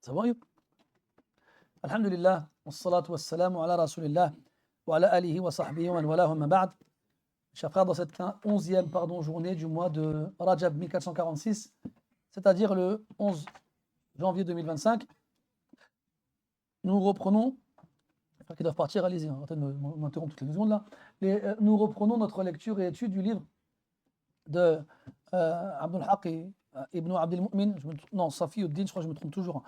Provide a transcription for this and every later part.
Ça va, Youb? Alhamdulillah, wassalatu wassalamu ala rasulillah, wa ala alihi wa sahbihi wa man walahu amma ba'd. Chers frères, dans cette 11e journée du mois de Rajab 1446, c'est-à-dire le 11 janvier 2025, nous reprenons, qui doivent partir, allez-y, arrêtez de m'interrompre toutes les 2 secondes là. Nous reprenons notre lecture et étude du livre de Abdul Haq ibn Abdul Mu'min, non, Safiyuddin, je crois que je me trompe toujours.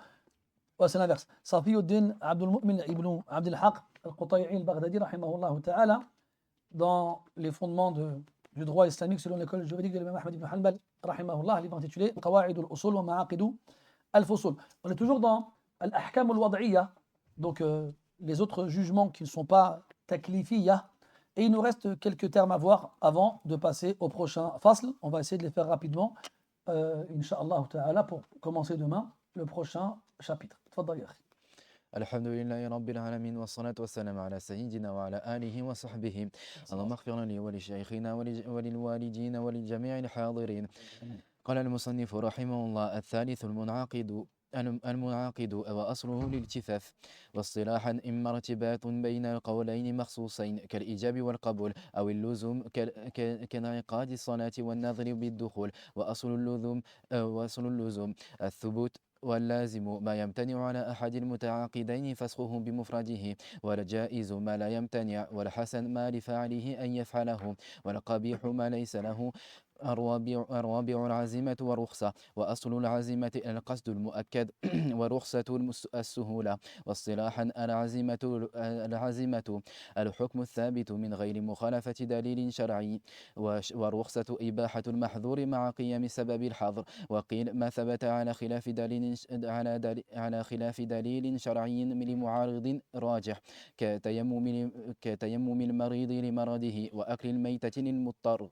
Ouais, c'est l'inverse. Safiyuddin Abdul Mu'min ibn Abdul Haq al-Qutay'i al-Baghdadi, rahimahullah ta'ala, dans les fondements du droit islamique selon l'école juridique de l'imam Ahmad ibn Hanbal, rahimahullah, livre intitulé Qawa'id al-Usul wa Ma'aqid al-Fusul. On est toujours dans al-Ahkam al-Wad'iyya, donc les autres jugements qui ne sont pas taklifiyya. Et il nous reste quelques termes à voir avant de passer au prochain fasl. On va essayer de les faire rapidement, Inch'Allah ta'ala, pour commencer demain le prochain chapitre. Tfaddal ya akhi. Alhamdulillahi Rabbil Alamin wa salatu wa salam ala sayyidina wa ala alihi wa sahbihi. Allahumma ighfir li wa li shaykhina wa lil walidina wa lil jami'il hadirin. Qala al-musannif rahimahullah الثالث المنعقد وأصله الالتفاف واصطلاحا إما ارتباط بين القولين مخصوصين كالإيجاب والقبول أو اللزوم كانعقاد الصلاة والنظر بالدخول وأصل اللزوم الثبوت واللازم ما يمتنع على أحد المتعاقدين فسخه بمفرده والجائز ما لا يمتنع والحسن ما لفاعله أن يفعله والقبيح ما ليس له الرابع العزيمة والرخصة وأصل العزيمة القصد المؤكد ورخصة السهولة واصطلاحا العزيمة الحكم الثابت من غير مخالفة دليل شرعي والرخصة إباحة المحظور مع قيام سبب الحظر وقيل ما ثبت على خلاف دليل شرعي لمعارض راجح كتيمم المريض لمرضه وأكل الميتة للمضطر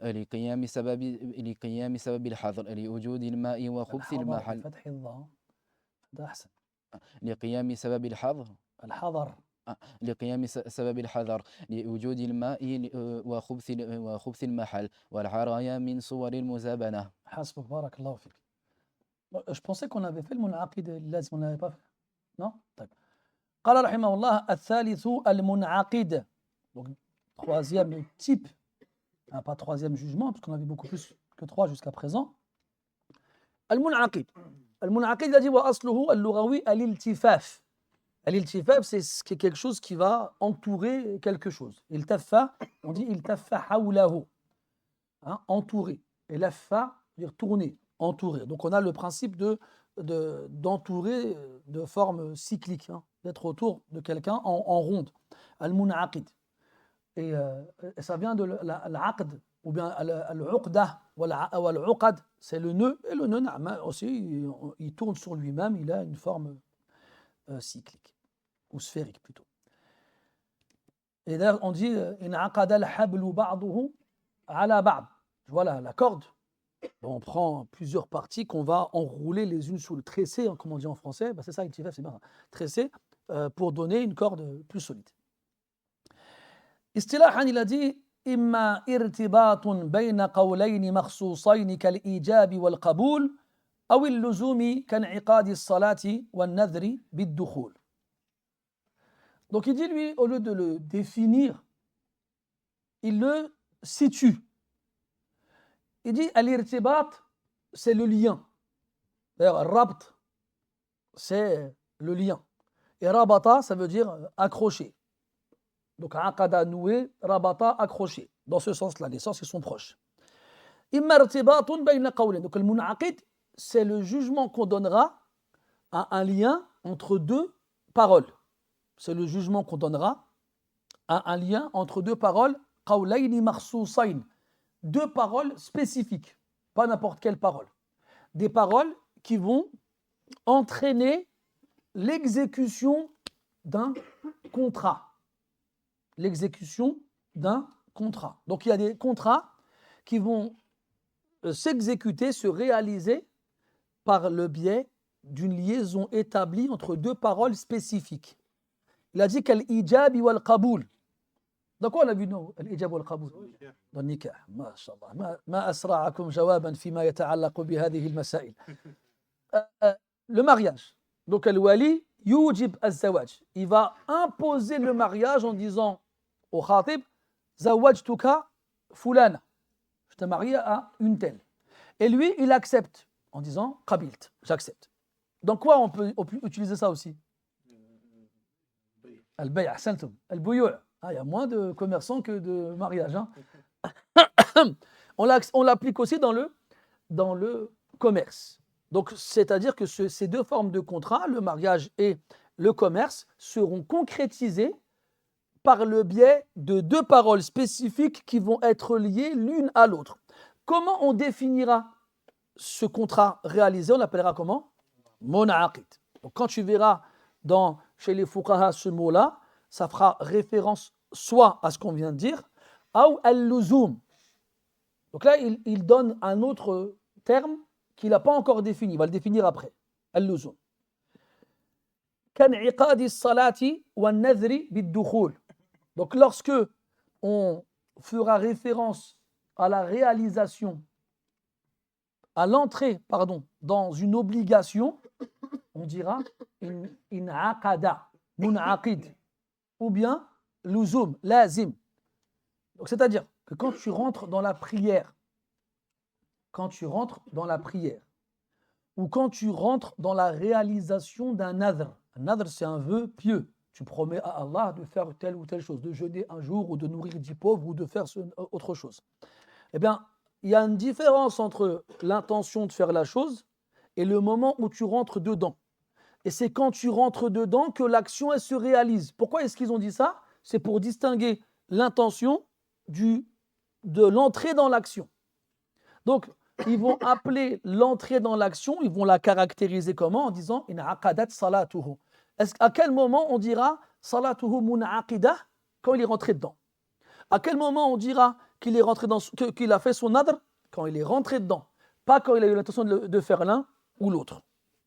لقيام سبب الحظر لوجود الماء وخبث المحل بفتح الظاء ده أحسن. لقيام سبب الحظر لقيام سبب الحظر لوجود الماء وخبث المحل والعرايا من صور المزابنة. حسبك بارك الله فيك. Je pensais qu'on avait fait le munaqid اللازم, on n'avait pas fait. Non? طيب. قال رحمه الله الثالث المنعقد. Donc troisième type, pas troisième jugement, parce qu'on avait beaucoup plus que 3 jusqu'à présent. Al-mun'aqid. Al-mun'aqid, il a dit wa asluhu al-lughawi al-iltifaf. Al-iltifaf, c'est quelque chose qui va entourer quelque chose. Iltaffa, on dit iltaffa hawlahu. Entourer. Et laffa, dire tourner, entourer. Donc on a le principe d'entourer de forme cyclique, d'être autour de quelqu'un en ronde. Al-mun'aqid. Et ça vient de l'aqd, ou bien al-uqdah, ou al-uqad, c'est le nœud, et le nœud aussi, il tourne sur lui-même, il a une forme cyclique, ou sphérique plutôt. Et d'ailleurs, on dit in aqada al-hablu ba'duhu ala ba'd. Voilà, la corde, on prend plusieurs parties qu'on va enrouler les unes sur le tressé, comme on dit en français, c'est ça, c'est bien, tressé, pour donner une corde plus solide. اصطلاحا il a dit إما ارتباط بين قولين مخصوصين كالإيجاب والقبول أو اللزوم كانعقاد الصلاة والنذر بالدخول. Donc il dit lui, au lieu de le définir, il le situe. Il dit al-irtibat, c'est le lien. D'ailleurs rabt, c'est le lien. Et rabata, ça veut dire accrocher. Donc, aqada, noué, rabata, accroché. Dans ce sens-là, les sens ils sont proches. Imma irtibatun bayna qawlayn. Donc, le munaqid, c'est le jugement qu'on donnera à un lien entre 2 paroles. C'est le jugement qu'on donnera à un lien entre 2 paroles, qawlayni makhsusayn. 2 paroles spécifiques, pas n'importe quelle parole. Des paroles qui vont entraîner l'exécution d'un contrat. L'exécution d'un contrat. Donc il y a des contrats qui vont s'exécuter, se réaliser par le biais d'une liaison établie entre 2 paroles spécifiques. Il a dit qu'al-ijab wal-qaboul. Dans quoi on a vu nous, al-ijab wal-qaboul? Dans le nikah. MashaAllah. Ma asra'akum jawaban fima yata'allaqu bi hadhihi al-masail. Le mariage. Donc, al-wali yujib az-zawaj. Il va imposer le mariage en disant au khatib, zawajtuka fulana. Je t'ai marié à une telle. Et lui, il accepte en disant qabilt, j'accepte. Dans quoi on peut utiliser ça aussi? Al-bay' ahsantum, al-buyu'. Il y a moins de commerçants que de mariages. Hein. On l'applique aussi dans le commerce. Donc, c'est-à-dire que ces deux formes de contrat, le mariage et le commerce, seront concrétisées par le biais de deux paroles spécifiques qui vont être liées l'une à l'autre. Comment on définira ce contrat réalisé? On l'appellera comment? Munaqid. Donc, quand tu verras chez les fuqaha ce mot-là, ça fera référence soit à ce qu'on vient de dire, ou al-luzum. Donc là, il donne un autre terme qu'il n'a pas encore défini, il va le définir après. Al-luzum. Kan'iqadi salati wa nadhri bid-dukhul. Donc lorsque on fera référence à la réalisation, à l'entrée, dans une obligation, on dira in aqada, munaqid, ou bien luzum, lazim. Donc c'est-à-dire que quand tu rentres dans la prière, ou quand tu rentres dans la réalisation d'un nadr. Un nadr, c'est un vœu pieux. Tu promets à Allah de faire telle ou telle chose, de jeûner un jour, ou de nourrir 10 pauvres, ou de faire autre chose. Eh bien, il y a une différence entre l'intention de faire la chose et le moment où tu rentres dedans. Et c'est quand tu rentres dedans que l'action, elle se réalise. Pourquoi est-ce qu'ils ont dit ça? C'est pour distinguer l'intention de l'entrée dans l'action. Donc, ils vont appeler l'entrée dans l'action, ils vont la caractériser comment? En disant in aqadat salatuhu. À quel moment on dira salatuhu munaqida? Quand il est rentré dedans. À quel moment on dira qu'il est rentré qu'il a fait son nadr? Quand il est rentré dedans. Pas quand il a eu l'intention de faire l'un ou l'autre.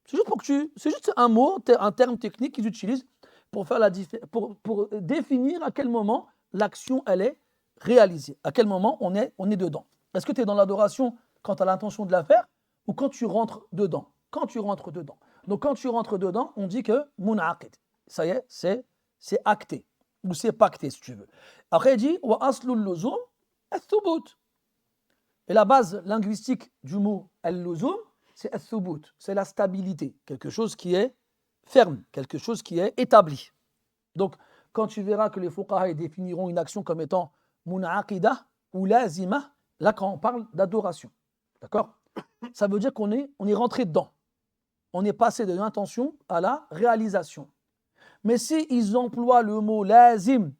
C'est juste un mot, un terme technique qu'ils utilisent pour définir à quel moment l'action elle est réalisée. À quel moment on est dedans. Est-ce que tu es dans l'adoration quand tu as l'intention de la faire ou quand tu rentres dedans? Quand tu rentres dedans. Donc quand tu rentres dedans, on dit que munaqid. Ça y est, c'est acté ou c'est pacté si tu veux. Après il dit wa aslul luzum ath-thubut. Et la base linguistique du mot al-luzum, c'est ath-thubut, c'est la stabilité, quelque chose qui est ferme, quelque chose qui est établi. Donc quand tu verras que les fuqaha définiront une action comme étant munaqida ou lazima, là quand on parle d'adoration. D'accord? Ça veut dire qu'on est rentré dedans. On est passé de l'intention à la réalisation. Mais s'ils emploient le mot lazim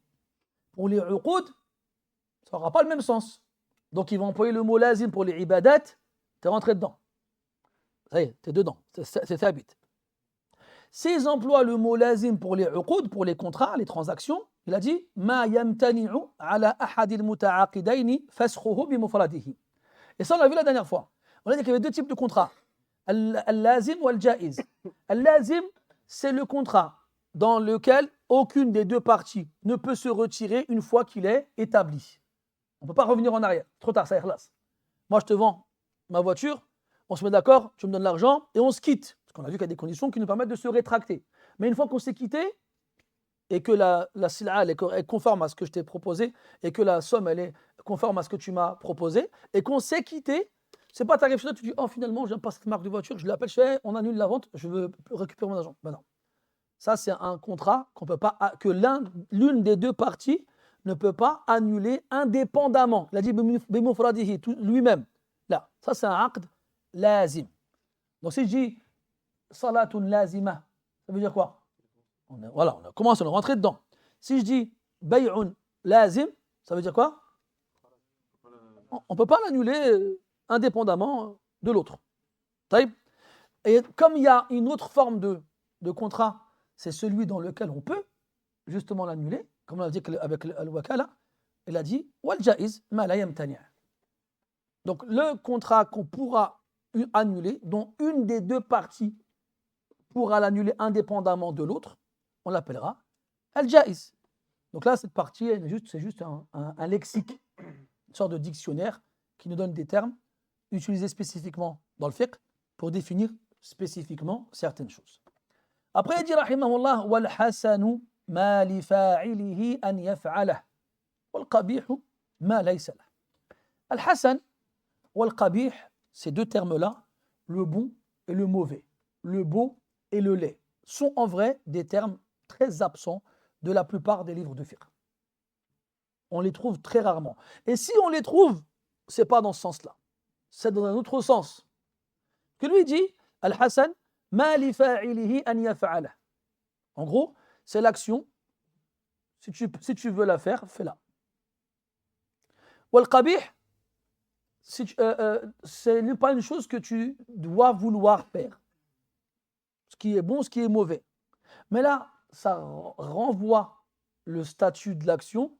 pour les uqud, ça n'aura pas le même sens. Donc ils vont employer le mot lazim pour les ibadat, tu es rentré dedans. Ça y est, tu es dedans, c'est thabit. S'ils emploient le mot lazim pour les uqud, pour les contrats, les transactions, il a dit ma yamtani'u ala ahadil muta'aqidaini fasxuhu bi mufradihi. Et ça, on l'a vu la dernière fois. On a dit qu'il y avait deux types de contrats. Al-lazim ou al-ja'iz. Al-lazim, c'est le contrat dans lequel aucune des deux parties ne peut se retirer une fois qu'il est établi. On ne peut pas revenir en arrière. Trop tard, ça y est, khlas. Moi, je te vends ma voiture, on se met d'accord, tu me donnes l'argent et on se quitte. Parce qu'on a vu qu'il y a des conditions qui nous permettent de se rétracter. Mais une fois qu'on s'est quitté et que la sila est conforme à ce que je t'ai proposé et que la somme elle est conforme à ce que tu m'as proposé et qu'on s'est quitté, c'est pas t'arrives chez toi, tu dis oh finalement j'aime pas cette marque de voiture, je l'appelle, je fais on annule la vente, je veux récupérer mon argent. Ben non. Ça c'est un contrat que l'une des deux parties ne peut pas annuler indépendamment. Il a dit bimufradihi lui-même. Là, ça c'est un aqd lazim. Donc si je dis salatun lazima, ça veut dire quoi? On commence à rentrer dedans. Si je dis bay'un lazim, ça veut dire quoi? On ne peut pas l'annuler indépendamment de l'autre. Et comme il y a une autre forme de contrat, c'est celui dans lequel on peut justement l'annuler, comme on l'a dit avec al-wakala, il a dit wal ja'iz ma la yamtani'. Donc le contrat qu'on pourra annuler, dont une des deux parties pourra l'annuler indépendamment de l'autre, on l'appellera al-ja'iz. Donc là, cette partie, c'est juste un lexique, une sorte de dictionnaire qui nous donne des termes utilisés spécifiquement dans le fiqh pour définir spécifiquement certaines choses. Après, il dit, rahimahullah, wal hasanu ma li fa'ilihi an yaf'alah, wal qabihu ma laysa lah. Al hasan wal qabih, ces deux termes-là, le bon et le mauvais, le beau et le laid, sont en vrai des termes très absents de la plupart des livres de fiqh. On les trouve très rarement. Et si on les trouve, c'est pas dans ce sens-là. C'est dans un autre sens. Que lui dit, Al-Hasan, ma li fa'ilihi an yaf'alah. En gros, c'est l'action. Si tu veux la faire, fais-la. Wal qabih, ce n'est pas une chose que tu dois vouloir faire. Ce qui est bon, ce qui est mauvais. Mais là, ça renvoie le statut de l'action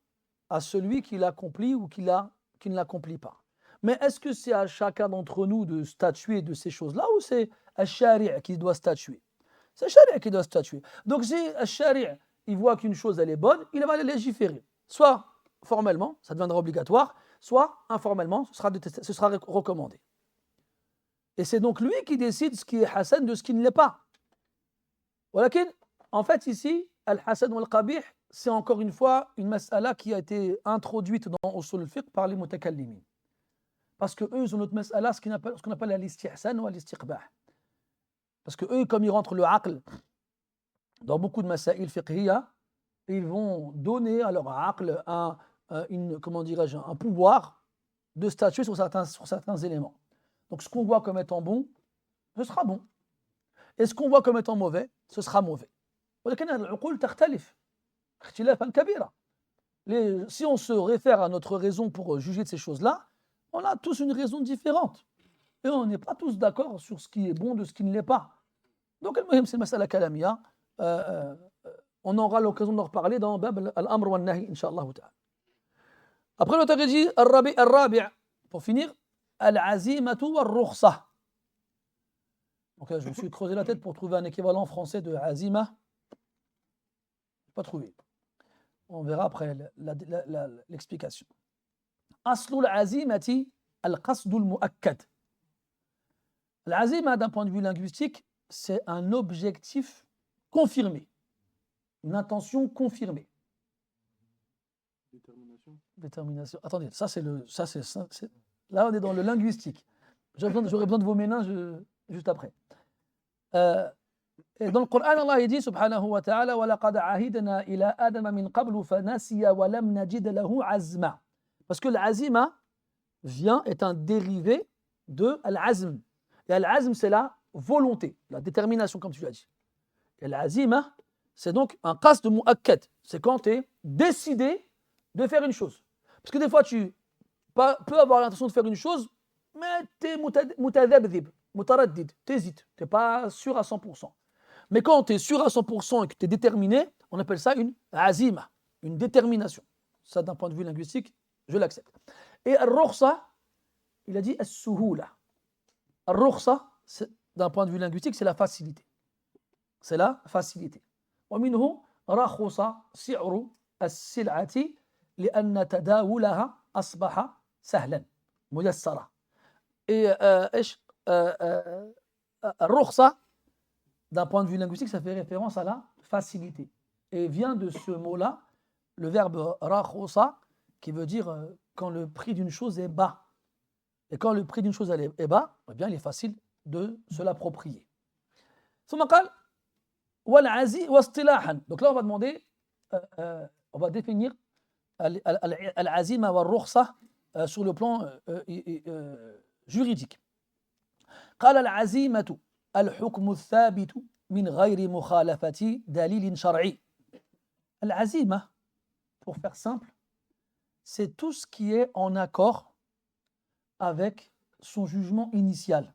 à celui qui l'accomplit ou qui ne l'accomplit pas. Mais est-ce que c'est à chacun d'entre nous de statuer de ces choses-là ou c'est Al-Shari' qui doit statuer? C'est Al-Shari' qui doit statuer. Donc si Al-Shari' il voit qu'une chose elle est bonne, il va la légiférer. Soit formellement, ça deviendra obligatoire, soit informellement, ce sera recommandé. Et c'est donc lui qui décide ce qui est Hassan de ce qui ne l'est pas. Walakin, en fait ici, Al-Hasan ou Al-Qabih, c'est encore une fois une mas'ala qui a été introduite dans Usul al-Fiqh par les mutakallimin. Parce que eux, ils ont notre mas'ala, ce qu'on appelle l'istihsan ou l'istiqbah. Parce que eux, comme ils rentrent le aql dans beaucoup de masail fiqhiyya, ils vont donner à leur aql un pouvoir de statuer sur certains éléments. Donc ce qu'on voit comme étant bon, ce sera bon. Et ce qu'on voit comme étant mauvais, ce sera mauvais. Si on se réfère à notre raison pour juger de ces choses-là, on a tous une raison différente. Et on n'est pas tous d'accord sur ce qui est bon de ce qui ne l'est pas. Donc, c'est le masala kalamiya. On aura l'occasion d'en reparler dans Bab al-Amr wa al-Nahi, Inch'Allah ta'ala. Après, l'auteur dit, al-Rabi', pour finir, al-Azimatu wa al-Rukhsah. Donc là, je me suis creusé la tête pour trouver un équivalent français de Azima. Je n'ai pas trouvé. On verra après l'explication. Aslul azimati al-qasdul mu'akkad. L'azima, d'un point de vue linguistique, c'est un objectif confirmé, une intention confirmée. Détermination. Attendez, là on est dans le linguistique. J'aurais besoin de vos méninges juste après. Et dans le Coran, Allah dit subhanahu wa ta'ala وَلَقَدْ عَهِدْنَا إِلَىٰ آدَمَ مِنْ قَبْلُ فَنَسِيَ وَلَمْ نَجِدْ لَهُ عَزْمًا. Parce que l'azima est un dérivé de al-azm. Et al-azm, c'est la volonté, la détermination, comme tu l'as dit. Et l'azima, c'est donc un qasd mu'akkad. C'est quand tu es décidé de faire une chose. Parce que des fois, tu peux avoir l'intention de faire une chose, mais tu es mutadhabdhib, mutaraddid, tu hésites, tu n'es pas sûr à 100%. Mais quand tu es sûr à 100% et que tu es déterminé, on appelle ça une azima, une détermination. Ça, d'un point de vue linguistique, je l'accepte. Et al-rukhsa, il a dit as-suhula. Al-rukhsa, d'un point de vue linguistique, c'est la facilité. C'est la facilité. ومنه رخص سعر السلعة لأن تداولها أصبح سهلا ميسرا. Et الرخصة, d'un point de vue linguistique, ça fait référence à la facilité. Et vient de ce mot-là, le verbe rakhusa, qui veut dire quand le prix d'une chose est bas. Et quand le prix d'une chose est bas, eh bien, il est facile de se l'approprier. ثم قال والعزي واصطلاحا. Donc là, on va demander, on va définir al-azima wa al-rukhsa sur le plan juridique. قال العزيمة الحكم الثابت من غير مخالفة دليل شرعي. العزيمة, pour faire simple, c'est tout ce qui est en accord avec son jugement initial.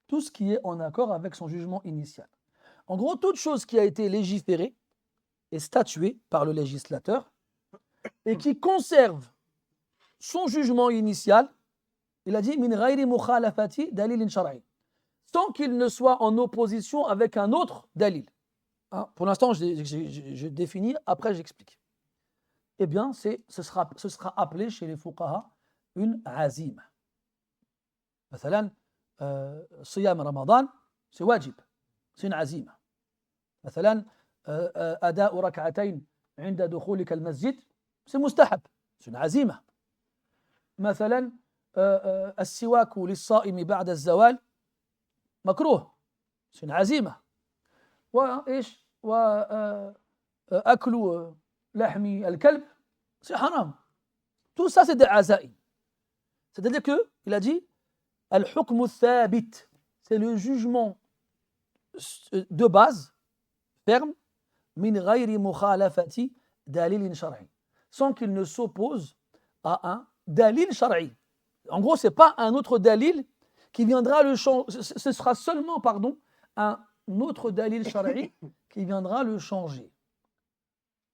Tout ce qui est en accord avec son jugement initial. En gros, toute chose qui a été légiférée et statuée par le législateur et qui conserve son jugement initial, il a dit min ghayri mukhalafati dalilin shar'i, sans qu'il ne soit en opposition avec un autre dalil. Hein, pour l'instant, je définis, après j'explique. Eh bien, ce sera appelé chez les fuqaha une azima. Mathalan, siyam Ramadan, c'est wajib, c'est une azima. مثلا أداء ركعتين عند دخولك المسجد c'est مستحب c'est une عزيمة مثلا السواك للصائم بعد الزوال مكروه c'est une عزيمة وإيش وأكل لحم الكلب c'est haram tout ça c'est des عزائم c'est-à-dire que il a dit الحكم الثابت c'est le jugement de base ferme من غير مخالفة دليل شرعي sans qu'il ne s'oppose à un dalil shar'i. En gros, ce n'est pas un autre dalil qui viendra le changer, ce sera seulement, pardon, un autre dalil shar'i qui viendra le changer.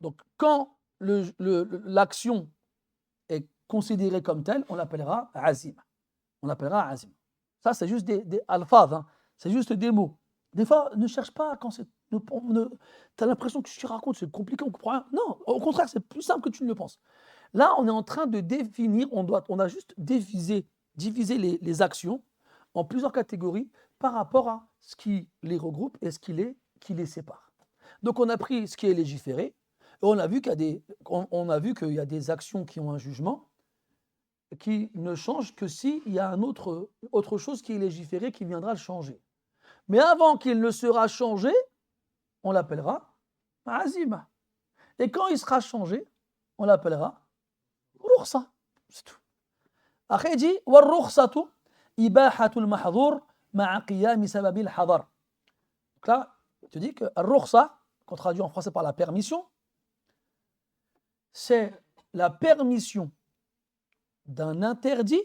Donc, quand l'action est considérée comme telle, on l'appellera azima. On l'appellera azima. Ça, c'est juste des alphas, hein. C'est juste des mots. Des fois, ne cherche pas quand c'est. Tu as l'impression que ce que tu racontes, c'est compliqué, on ne comprend rien. Non, au contraire, c'est plus simple que tu ne le penses. Là, on est en train de définir, on a juste divisé les actions en plusieurs catégories par rapport à ce qui les regroupe et ce qui les sépare. Donc, on a pris ce qui est légiféré et on a vu qu'il y a des actions qui ont un jugement qui ne changent que s'il y a autre chose qui est légiféré qui viendra le changer. Mais avant qu'il ne sera changé, on l'appellera azima. Et quand il sera changé, on l'appellera rukhsa. C'est tout. Après, il dit والرخصة إباحة المحظور مع قيام سبب الحظر. Donc là, tu dis que rukhsa, qu'on traduit en français par la permission, c'est la permission d'un interdit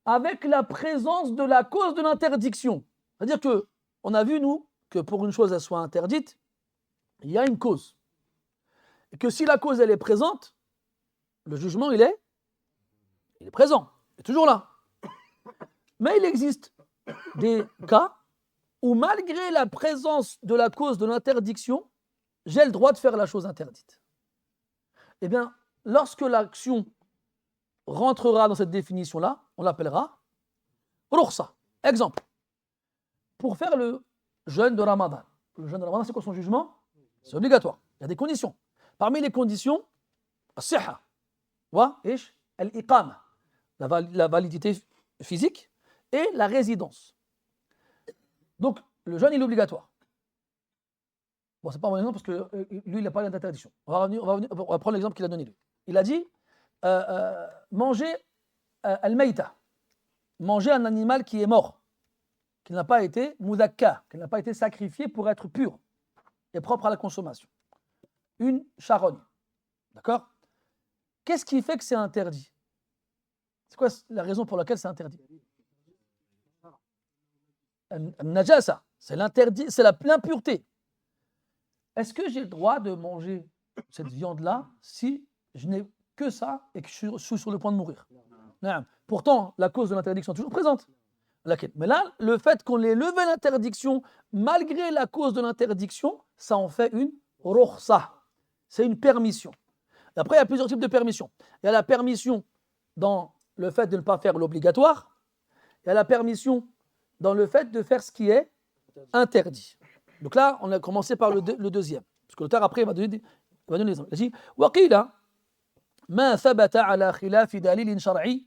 avec la présence de la cause de l'interdiction. C'est-à-dire que on a vu, nous, que pour une chose elle soit interdite, il y a une cause. Et que si la cause elle est présente, le jugement il est présent, il est toujours là. Mais il existe des cas où malgré la présence de la cause de l'interdiction, j'ai le droit de faire la chose interdite. Eh bien, lorsque l'action rentrera dans cette définition-là, on l'appellera rukhsa. Exemple, pour faire le jeûne de Ramadan. Le jeûne de Ramadan, c'est quoi son jugement? C'est obligatoire. Il y a des conditions. Parmi les conditions, as-sihha wa ish al-iqama, la validité physique et la résidence. Donc, le jeûne, il est obligatoire. Bon, c'est pas mon exemple parce que lui, il n'a pas d'interdiction. On va prendre l'exemple qu'il a donné lui. Il a dit manger al-mayta, manger un animal qui est mort, qui n'a pas été mudakka, qui n'a pas été sacrifié pour être pur et propre à la consommation. Une charogne. D'accord? Qu'est-ce qui fait que c'est interdit? C'est quoi la raison pour laquelle c'est interdit? Najasa, c'est l'interdit, c'est l'impureté. Est-ce que j'ai le droit de manger cette viande-là si je n'ai que ça et que je suis sur le point de mourir? Non. Pourtant, la cause de l'interdiction est toujours présente. Mais là, le fait qu'on ait levé l'interdiction, malgré la cause de l'interdiction, ça en fait une rukhsa. C'est une permission. Et après, il y a plusieurs types de permissions. Il y a la permission dans le fait de ne pas faire l'obligatoire. Il y a la permission dans le fait de faire ce qui est interdit. Donc là, on a commencé par le deuxième. Parce que l'auteur, après, il va donner l'exemple. Il dit وَقِيلَ مَا ثَبَتَ عَلَى خِلَافِ دَلِيلٍ شَرْعِيٍّ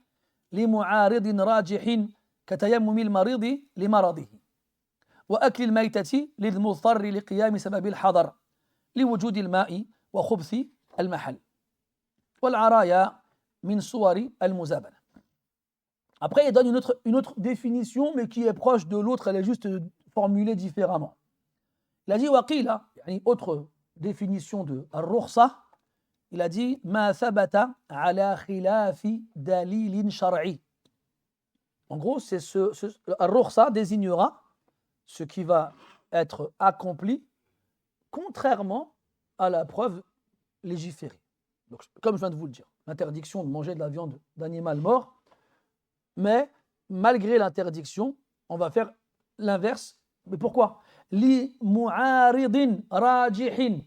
لِمُعَارِضٍ راجح كتيمم المريض لمرضه وأكل الميتة للمضطر لقيام سبب الحضر لوجود الماء وخبث المحل والعرايا من صور المزابنة. Après, il donne une autre définition, mais qui est proche de l'autre, elle est juste formulée différemment. Il a dit وقيل, يعني autre définition de الرخصة, il a dit ما ثبت على خلاف دليل شرعي. En gros, Ar-Rukhsa désignera ce qui va être accompli contrairement à la preuve légiférée. Donc, comme je viens de vous le dire, l'interdiction de manger de la viande d'animal mort, mais malgré l'interdiction, on va faire l'inverse. Mais pourquoi? Li mu'aridin rajihin.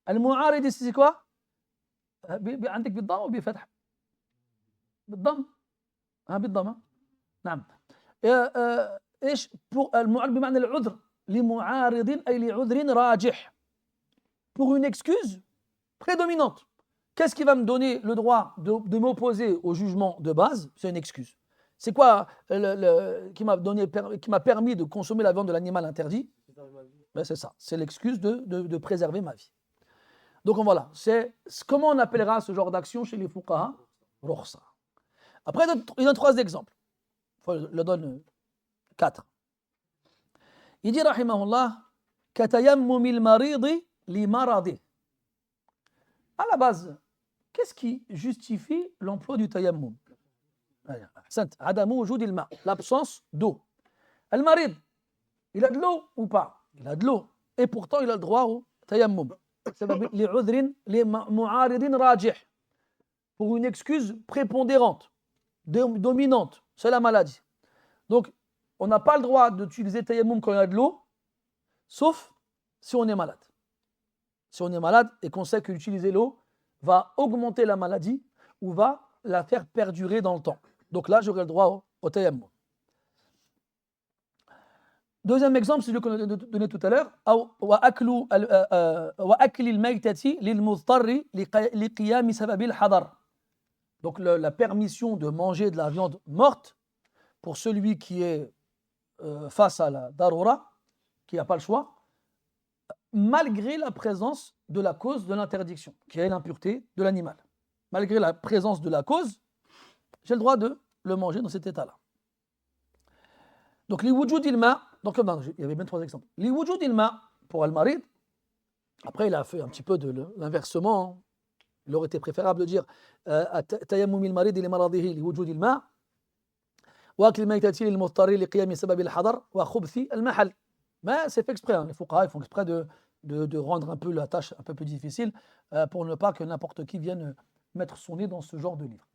Al-mu'arid, c'est quoi? عندك بالضم ou بالفتح؟ بالضم. بالضم. نعم. ايش المعارض بمعنى العذر، لمعارض أي لعذر راجح. Pour une excuse prédominante. Qu'est-ce qui va me donner le droit de m'opposer au jugement de base? C'est une excuse. C'est quoi qui m'a permis de consommer la viande de l'animal interdit? Ben c'est ça, c'est l'excuse de préserver ma vie. Donc voilà, c'est comment on appellera ce genre d'action chez les fuqaha? Rukhsa. Après, il donne 3 exemples. Il le donne 4. Il dit, rahimahullah, katayammumil maridi li maradi. À la base, qu'est-ce qui justifie l'emploi du tayammum? L'absence d'eau. Al-marid, il a de l'eau ou pas? Il a de l'eau. Et pourtant, il a le droit au tayammum. Pour une excuse prépondérante, dominante, c'est la maladie. Donc, on n'a pas le droit d'utiliser tayammum quand il y a de l'eau, sauf si on est malade. Si on est malade et qu'on sait qu'utiliser l'eau va augmenter la maladie ou va la faire perdurer dans le temps. Donc là, j'aurai le droit au tayammum. Deuxième exemple, c'est celui qu'on a donné tout à l'heure. Donc la permission de manger de la viande morte pour celui qui est face à la darura, qui n'a pas le choix, malgré la présence de la cause de l'interdiction, qui est l'impureté de l'animal. Malgré la présence de la cause, j'ai le droit de le manger dans cet état-là. Donc, li wujud ilma, donc il y avait bien 3 exemples. Li wujud ilma pour al-marid, après il a fait un petit peu de l'inversement. Il aurait été préférable de dire tayammum al-marid li maradihi li wujud ilma wa akl maytati lil muttari li qiyam sabab al-hadar wa khubthi al-mahal. Mais c'est fait exprès, les fuqaha ils font exprès de rendre un peu la tâche un peu plus difficile pour ne pas que n'importe qui vienne mettre son nez dans ce genre de livre.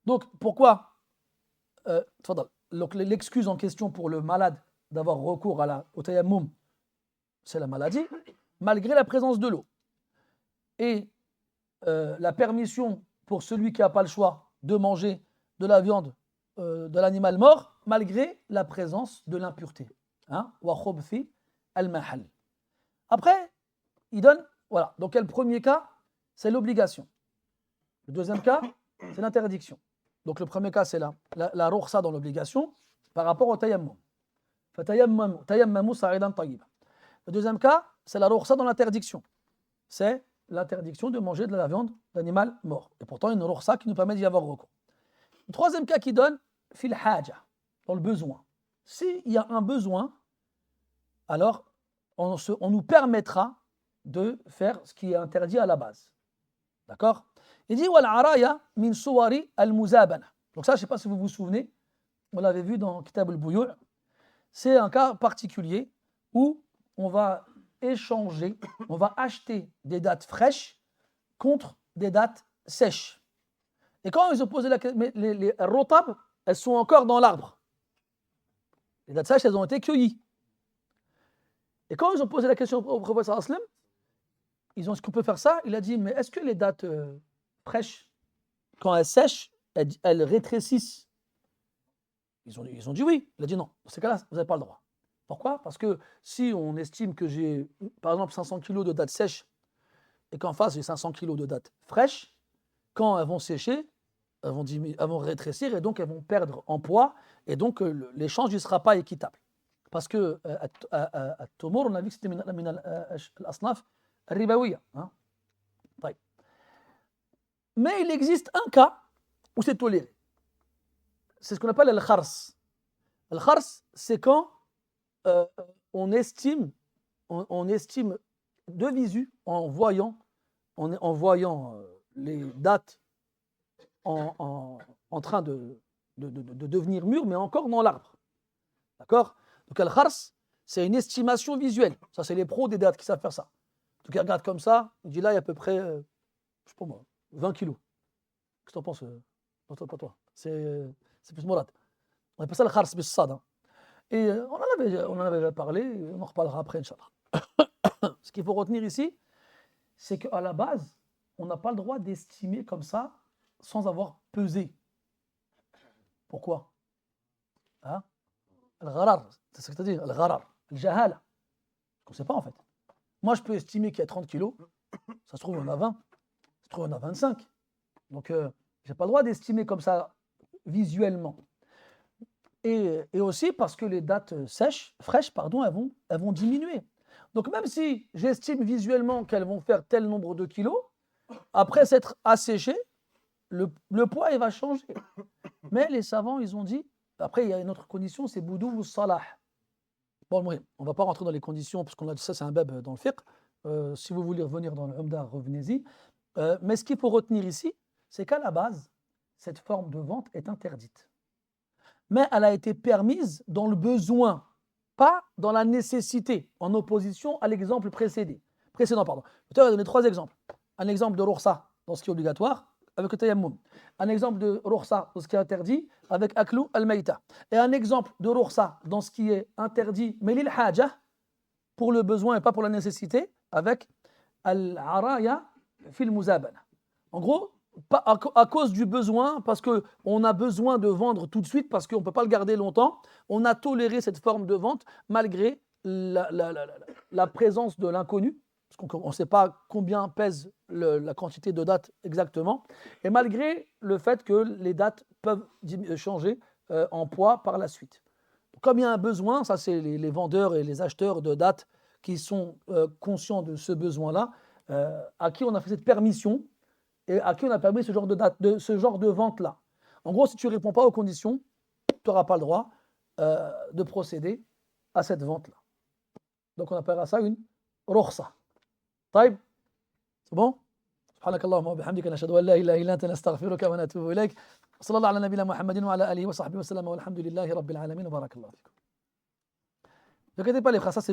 Donc pourquoi donc l'excuse en question pour le malade d'avoir recours au tayammum, c'est la maladie, malgré la présence de l'eau. Et la permission pour celui qui n'a pas le choix de manger de la viande de l'animal mort, malgré la présence de l'impureté. Wa khubthi al-mahal. Après, il donne, voilà, donc le premier cas, c'est l'obligation. Le deuxième cas, c'est l'interdiction. Donc le premier cas, c'est la rukhsa dans l'obligation par rapport au tayammum. Tayammamu sa'idan tayyiban. Le deuxième cas, c'est la rukhsa dans l'interdiction. C'est l'interdiction de manger de la viande d'animal mort. Et pourtant, il y a une rukhsa qui nous permet d'y avoir recours. Le troisième cas qui donne, fil haja, dans le besoin. S'il y a un besoin, alors on nous permettra de faire ce qui est interdit à la base. D'accord? Il dit wal araya min suwari al muzabana. Donc ça, je ne sais pas si vous vous souvenez, on l'avait vu dans Kitab al-Buyu'. C'est un cas particulier où on va échanger, on va acheter des dattes fraîches contre des dattes sèches. Et quand ils ont posé la question, les rotab, elles sont encore dans l'arbre. Les dattes sèches, elles ont été cueillies. Et quand ils ont posé la question au prophète sallallahu alayhi wa sallam, ils ont, est-ce qu'on peut faire ça? Il a dit, mais est-ce que les dattes fraîches, quand elles sèchent, elles rétrécissent? Ils ont dit oui. Il a dit non. Dans ces cas-là, vous n'avez pas le droit. Pourquoi? Parce que si on estime que j'ai, par exemple, 500 kg de dattes sèches et qu'en face, j'ai 500 kg de dattes fraîches, quand elles vont sécher, elles vont rétrécir et donc elles vont perdre en poids et donc l'échange ne sera pas équitable. Parce que à Tomour, on a vu que c'était l'asnaf ribawiya. Mais il existe un cas où c'est toléré. C'est ce qu'on appelle al-khars. Al-khars, c'est quand on estime de visu, en voyant les dattes en train de devenir mûres, mais encore dans l'arbre. D'accord? Donc al-khars, c'est une estimation visuelle. Ça, c'est les pros des dattes qui savent faire ça. Donc ils regardent comme ça, il dit là, il y a à peu près, je sais pas moi, 20 kilos. Qu'est-ce que tu en penses? Pas toi. C'est plus Mourad. On appelle ça le khars bis sad. Et on en avait parlé, on en reparlera après, Inch'Allah. Ce qu'il faut retenir ici, c'est qu'à la base, on n'a pas le droit d'estimer comme ça sans avoir pesé. Pourquoi? Al-gharar, c'est ce que tu as dit, al-gharar, al-jahala. On ne sait pas en fait. Moi, je peux estimer qu'il y a 30 kilos. Ça se trouve, on a 20. Ça se trouve, on a 25. Donc, je n'ai pas le droit d'estimer comme ça visuellement. Et aussi parce que les dates fraîches, elles vont diminuer. Donc, même si j'estime visuellement qu'elles vont faire tel nombre de kilos, après s'être asséchées, le poids, il va changer. Mais les savants, ils ont dit, après, il y a une autre condition, c'est boudou ou salah. Bon, oui, on ne va pas rentrer dans les conditions, parce qu'on a dit ça, c'est un bab dans le fiqh. Si vous voulez revenir dans le Umda, revenez-y. Mais ce qu'il faut retenir ici, c'est qu'à la base, cette forme de vente est interdite. Mais elle a été permise dans le besoin, pas dans la nécessité, en opposition à l'exemple précédent. Je vais donner 3 exemples. Un exemple de rukhsa dans ce qui est obligatoire, avec le tayammum. Un exemple de rukhsa dans ce qui est interdit, avec aklu al-mayta. Et un exemple de rukhsa dans ce qui est interdit, mais lil haja, pour le besoin et pas pour la nécessité, avec al-araya fil muzabana. En gros, pas à cause du besoin, parce qu'on a besoin de vendre tout de suite, parce qu'on ne peut pas le garder longtemps, on a toléré cette forme de vente malgré la présence de l'inconnu, parce qu'on ne sait pas combien pèse la quantité de dates exactement, et malgré le fait que les dates peuvent changer en poids par la suite. Comme il y a un besoin, ça c'est les vendeurs et les acheteurs de dates qui sont conscients de ce besoin-là, à qui on a fait cette permission, et à qui on a permis ce genre de vente-là. En gros, si tu ne réponds pas aux conditions, tu n'auras pas le droit de procéder à cette vente-là. Donc on appellera ça une rukhsa. طيب, c'est bon? سبحانك اللهم وبحمدك نشهد أن لا إله إلا أنت نستغفرك ونتوب إليك. صلى الله على نبينا محمد وعلى آله وصحبه وسلم والحمد لله رب العالمين وبارك الله فيكم. Ne t'inquiètez pas les frères, ça c'est juste